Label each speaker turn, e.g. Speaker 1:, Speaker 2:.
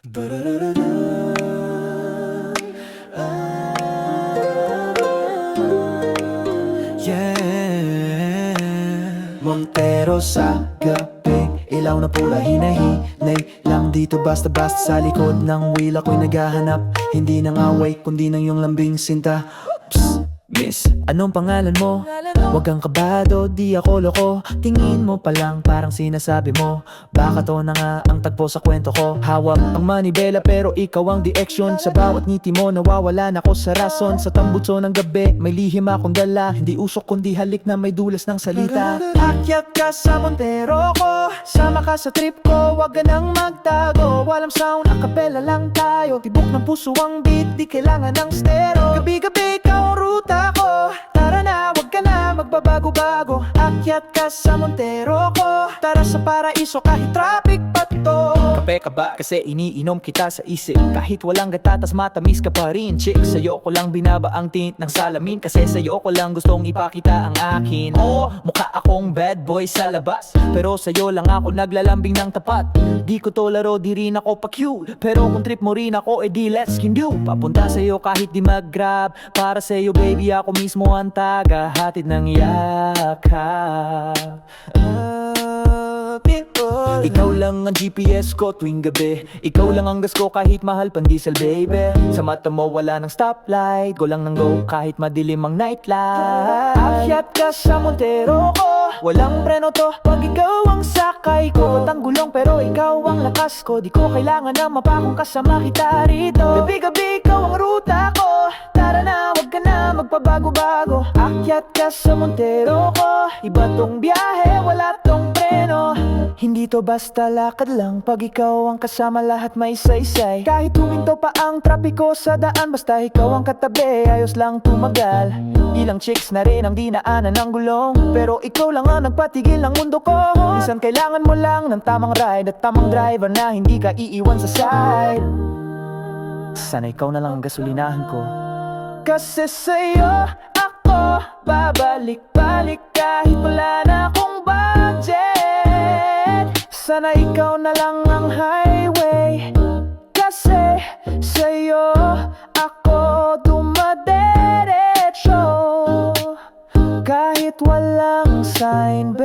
Speaker 1: Yeah. Montero sa gabi, ilaw na pula hinahinay lang dito basta-basta sa likod ng wheel ako'y naghahanap. Hindi ng away kundi ng iyong lambing sinta. Psst, miss, anong pangalan mo? Huwag kang kabado, di ako loko. Tingin mo pa lang parang sinasabi mo baka to na nga ang tagpo sa kwento ko. Hawak ang manibela pero ikaw ang direksyon. Sa bawat ngiti mo nawawalan ako sa rason. Sa tambutso ng gabi may lihim akong dala. Hindi usok kundi halik na may dulas ng salita. Akyat ka sa Montero ko, sama ka sa trip ko, wag ka nang magtago. Walang sound, acapella lang tayo. Tibok ng puso ang beat, di kailangan ng stereo. Gabi-gabi ikaw ang ruta ko, tara na, wag ka na magbabago-bago. Akyat ka sa Montero ko, tara sa paraiso kahit traffic pa to. Kape ka ba? Kasi iniinom kita sa isip. Kahit walang gatatas matamis ka pa rin. Chick, sa'yo ko lang binaba ang tint ng salamin. Kasi sa'yo ko lang gustong ipakita ang akin. Oo, mukha akong bad boy sa labas, pero sa'yo lang ako naglalambing ng tapat. Di ko to laro, di rin ako pa-cute, pero kung trip mo rin ako, edi let's can do. Papunta sa'yo kahit di mag-grab. Para sa'yo baby ako mismo ang tagahatid ng yakap. Ikaw lang ang GPS ko tuwing gabi. Ikaw lang ang gas ko kahit mahal pang diesel baby. Sa mata mo wala ng stoplight, go lang ng go kahit madilim ang nightlight. Akyat ka sa Montero ko, walang preno to pag ikaw ang sakay ko. Batang gulong pero ikaw ang lakas ko. Di ko kailangan na mapakong kasama kita rito. Gabi-gabi ikaw ang ruta ko, tara na wag ka na magpabago-bago. Akyat ka sa Montero ko, iba tong biyahe wala tong preno. Hindi to basta lakad lang, pag ikaw ang kasama lahat may saysay. Kahit huminto pa ang trapiko sa daan, basta ikaw ang katabi, ayos lang tumagal. Ilang chicks na rin ang dinaanan ng gulong, pero ikaw lang ang nagpatigil ng mundo ko. Minsan kailangan mo lang ng tamang ride at tamang driver na hindi ka iiwan sa side. Sana ikaw na lang ang gasolinahan ko, kasi sa'yo ako babalik-balik kahit wala na akong budget. Sana ikaw na lang ang highway, kasi sa'yo ako dumadiretso. Kahit walang sign